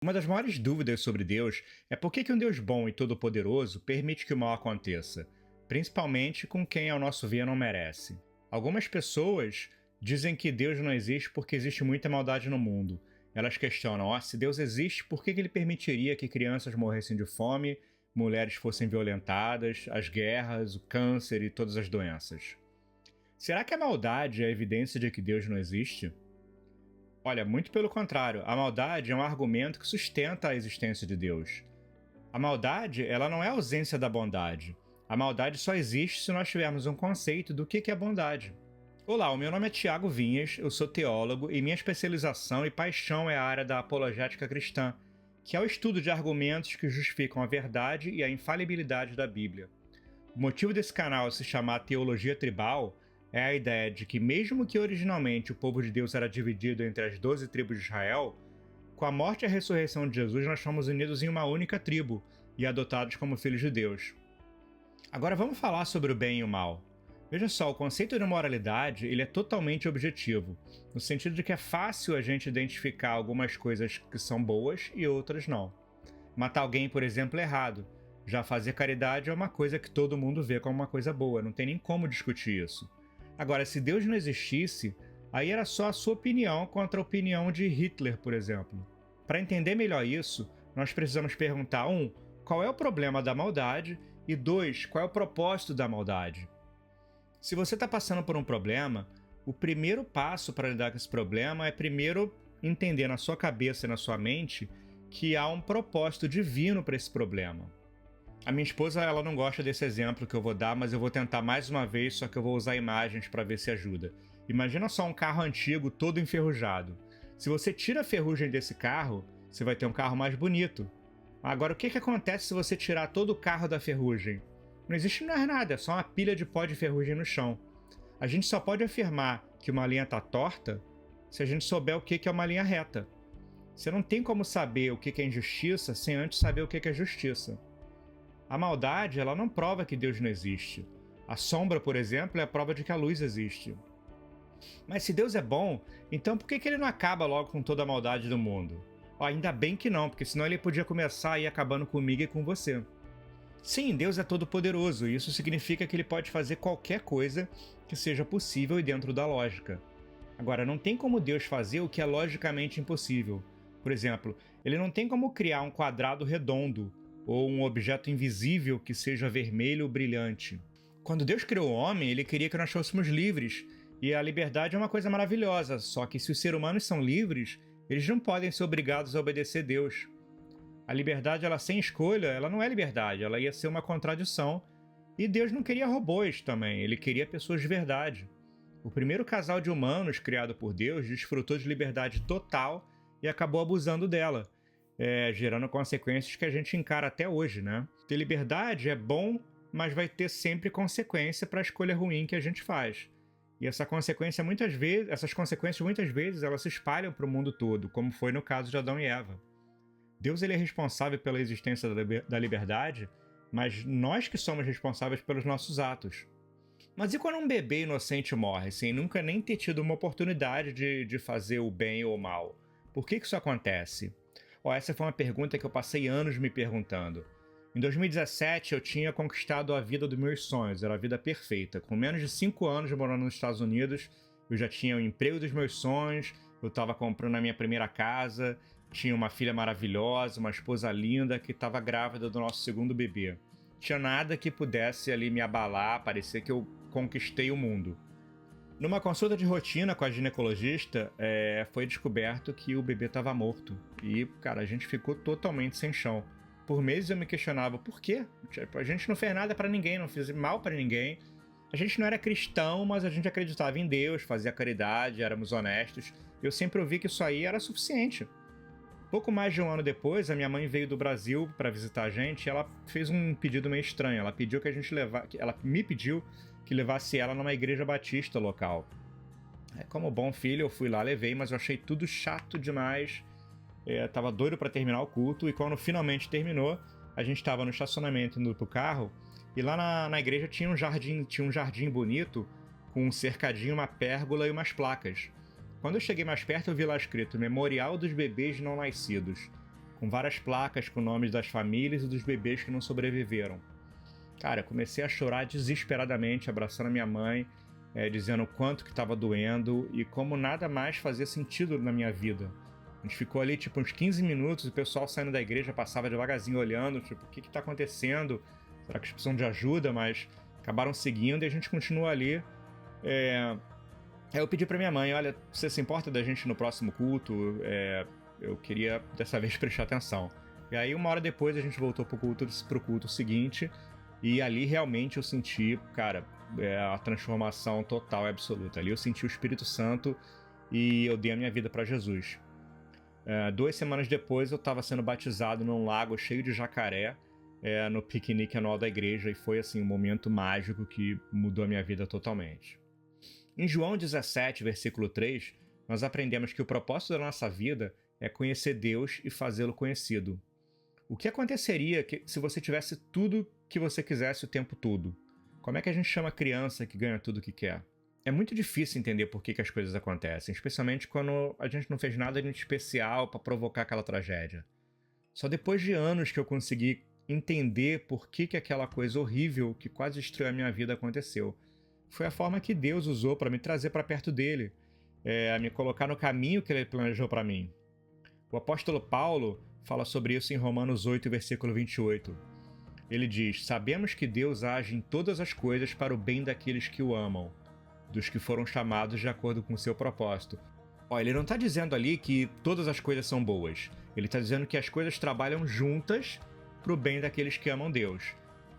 Uma das maiores dúvidas sobre Deus é por que um Deus bom e todo-poderoso permite que o mal aconteça, principalmente com quem, ao nosso ver, não merece. Algumas pessoas dizem que Deus não existe porque existe muita maldade no mundo. Elas questionam: se Deus existe, por que ele permitiria que crianças morressem de fome, mulheres fossem violentadas, as guerras, o câncer e todas as doenças? Será que a maldade é a evidência de que Deus não existe? Olha, muito pelo contrário, a maldade é um argumento que sustenta a existência de Deus. A maldade, ela não é a ausência da bondade. A maldade só existe se nós tivermos um conceito do que é bondade. Olá, o meu nome é Tiago Vinhas, eu sou teólogo e minha especialização e paixão é a área da apologética cristã, que é o estudo de argumentos que justificam a verdade e a infalibilidade da Bíblia. O motivo desse canal se chamar Teologia Tribal é a ideia de que, mesmo que originalmente o povo de Deus era dividido entre as 12 tribos de Israel, com a morte e a ressurreição de Jesus nós fomos unidos em uma única tribo e adotados como filhos de Deus. Agora vamos falar sobre o bem e o mal. Veja só, o conceito de moralidade ele é totalmente objetivo, no sentido de que é fácil a gente identificar algumas coisas que são boas e outras não. Matar alguém, por exemplo, é errado. Já fazer caridade é uma coisa que todo mundo vê como uma coisa boa, não tem nem como discutir isso. Agora, se Deus não existisse, aí era só a sua opinião contra a opinião de Hitler, por exemplo. Para entender melhor isso, nós precisamos perguntar: 1. Qual é o problema da maldade? E 2. Qual é o propósito da maldade? Se você está passando por um problema, o primeiro passo para lidar com esse problema é primeiro entender na sua cabeça e na sua mente que há um propósito divino para esse problema. A minha esposa ela não gosta desse exemplo que eu vou dar, mas eu vou tentar mais uma vez, só que eu vou usar imagens para ver se ajuda. Imagina só um carro antigo todo enferrujado. Se você tira a ferrugem desse carro, você vai ter um carro mais bonito. Agora, o que acontece se você tirar todo o carro da ferrugem? Não existe mais nada, é só uma pilha de pó de ferrugem no chão. A gente só pode afirmar que uma linha está torta se a gente souber o que é uma linha reta. Você não tem como saber o que é injustiça sem antes saber o que é justiça. A maldade, ela não prova que Deus não existe. A sombra, por exemplo, é a prova de que a luz existe. Mas se Deus é bom, então por que ele não acaba logo com toda a maldade do mundo? Ainda bem que não, porque senão ele podia começar a ir acabando comigo e com você. Sim, Deus é todo-poderoso, e isso significa que ele pode fazer qualquer coisa que seja possível e dentro da lógica. Agora, não tem como Deus fazer o que é logicamente impossível. Por exemplo, ele não tem como criar um quadrado redondo, ou um objeto invisível que seja vermelho ou brilhante. Quando Deus criou o homem, ele queria que nós fôssemos livres, e a liberdade é uma coisa maravilhosa, só que se os seres humanos são livres, eles não podem ser obrigados a obedecer Deus. A liberdade, ela sem escolha, ela não é liberdade, ela ia ser uma contradição, e Deus não queria robôs também, ele queria pessoas de verdade. O primeiro casal de humanos criado por Deus desfrutou de liberdade total e acabou abusando dela, gerando consequências que a gente encara até hoje, né? Ter liberdade é bom, mas vai ter sempre consequência para a escolha ruim que a gente faz. E essas consequências muitas vezes elas se espalham para o mundo todo, como foi no caso de Adão e Eva. Deus ele é responsável pela existência da liberdade, mas nós que somos responsáveis pelos nossos atos. Mas e quando um bebê inocente morre, sem nunca nem ter tido uma oportunidade de fazer o bem ou o mal? Por que isso acontece? Essa foi uma pergunta que eu passei anos me perguntando. Em 2017, eu tinha conquistado a vida dos meus sonhos, era a vida perfeita. Com menos de 5 anos morando nos Estados Unidos, eu já tinha o emprego dos meus sonhos, eu estava comprando a minha primeira casa, tinha uma filha maravilhosa, uma esposa linda que estava grávida do nosso segundo bebê. Tinha nada que pudesse ali me abalar, parecia que eu conquistei o mundo. Numa consulta de rotina com a ginecologista, foi descoberto que o bebê estava morto. E, cara, a gente ficou totalmente sem chão. Por meses eu me questionava, por quê? A gente não fez nada pra ninguém, não fez mal pra ninguém. A gente não era cristão, mas a gente acreditava em Deus, fazia caridade, éramos honestos. Eu sempre ouvi que isso aí era suficiente. Pouco mais de um ano depois, a minha mãe veio do Brasil para visitar a gente e ela fez um pedido meio estranho. Ela me pediu que levasse ela numa igreja batista local. Como bom filho, eu fui lá, levei, mas eu achei tudo chato demais. Tava doido para terminar o culto e quando finalmente terminou, a gente estava no estacionamento indo pro carro e lá na igreja tinha um jardim bonito com um cercadinho, uma pérgola e umas placas. Quando eu cheguei mais perto, eu vi lá escrito Memorial dos Bebês Não Nascidos. com várias placas com nomes das famílias e dos bebês que não sobreviveram. Cara, eu comecei a chorar desesperadamente, abraçando a minha mãe, dizendo o quanto que estava doendo e como nada mais fazia sentido na minha vida. A gente ficou ali tipo uns 15 minutos, o pessoal saindo da igreja passava devagarzinho olhando, tipo, o que está acontecendo? Será que eles precisam de ajuda? Mas acabaram seguindo e a gente continua ali. Aí eu pedi pra minha mãe, olha, você se importa da gente no próximo culto? Eu queria dessa vez prestar atenção. E aí uma hora depois a gente voltou pro culto seguinte e ali realmente eu senti, cara, a transformação total e absoluta. Ali eu senti o Espírito Santo e eu dei a minha vida pra Jesus. 2 semanas depois eu estava sendo batizado num lago cheio de jacaré, no piquenique anual da igreja, e foi assim um momento mágico que mudou a minha vida totalmente. Em João 17, versículo 3, nós aprendemos que o propósito da nossa vida é conhecer Deus e fazê-lo conhecido. O que aconteceria se você tivesse tudo que você quisesse o tempo todo? Como é que a gente chama a criança que ganha tudo o que quer? É muito difícil entender por que as coisas acontecem, especialmente quando a gente não fez nada de especial para provocar aquela tragédia. Só depois de anos que eu consegui entender por que aquela coisa horrível que quase destruiu a minha vida aconteceu. Foi a forma que Deus usou para me trazer para perto dele, a me colocar no caminho que ele planejou para mim. O apóstolo Paulo fala sobre isso em Romanos 8, versículo 28. Ele diz: sabemos que Deus age em todas as coisas para o bem daqueles que o amam, dos que foram chamados de acordo com o seu propósito. Ele não está dizendo ali que todas as coisas são boas. Ele está dizendo que as coisas trabalham juntas para o bem daqueles que amam Deus.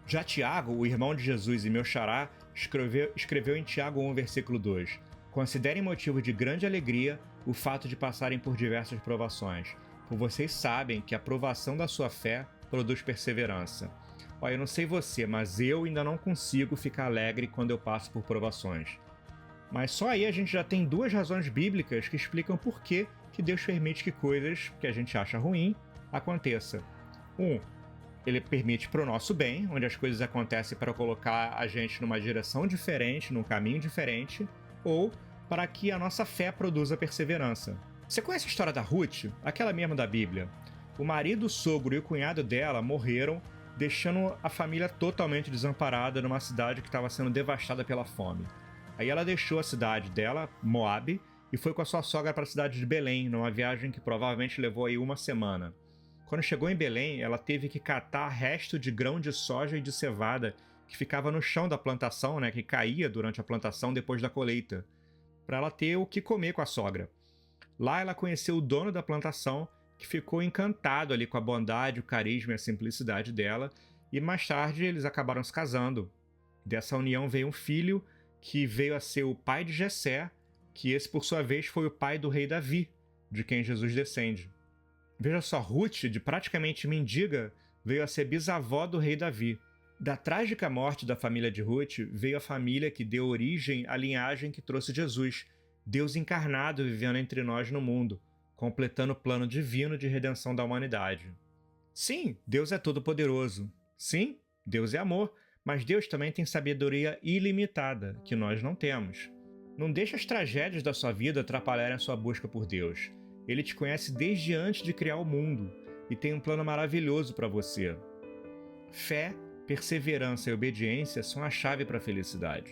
Já Tiago, o irmão de Jesus e meu xará, escreveu em Tiago 1, versículo 2: considerem motivo de grande alegria o fato de passarem por diversas provações, pois vocês sabem que a provação da sua fé produz perseverança. Eu não sei você, mas eu ainda não consigo ficar alegre quando eu passo por provações. Mas só aí a gente já tem 2 razões bíblicas que explicam por que Deus permite que coisas que a gente acha ruim aconteçam. Ele permite para o nosso bem, onde as coisas acontecem para colocar a gente numa direção diferente, num caminho diferente, ou para que a nossa fé produza perseverança. Você conhece a história da Ruth? Aquela mesma da Bíblia. O marido, o sogro e o cunhado dela morreram, deixando a família totalmente desamparada numa cidade que estava sendo devastada pela fome. Aí ela deixou a cidade dela, Moabe, e foi com a sua sogra para a cidade de Belém, numa viagem que provavelmente levou aí 1 semana. Quando chegou em Belém, ela teve que catar resto de grão de soja e de cevada que ficava no chão da plantação, que caía durante a plantação depois da colheita, para ela ter o que comer com a sogra. Lá ela conheceu o dono da plantação, que ficou encantado ali com a bondade, o carisma e a simplicidade dela, e mais tarde eles acabaram se casando. Dessa união veio um filho, que veio a ser o pai de Jessé, que esse por sua vez foi o pai do rei Davi, de quem Jesus descende. Veja só, Ruth, de praticamente mendiga, veio a ser bisavó do rei Davi. Da trágica morte da família de Ruth, veio a família que deu origem à linhagem que trouxe Jesus, Deus encarnado vivendo entre nós no mundo, completando o plano divino de redenção da humanidade. Sim, Deus é todo-poderoso. Sim, Deus é amor, mas Deus também tem sabedoria ilimitada, que nós não temos. Não deixe as tragédias da sua vida atrapalharem a sua busca por Deus. Ele te conhece desde antes de criar o mundo e tem um plano maravilhoso para você. Fé, perseverança e obediência são a chave para a felicidade.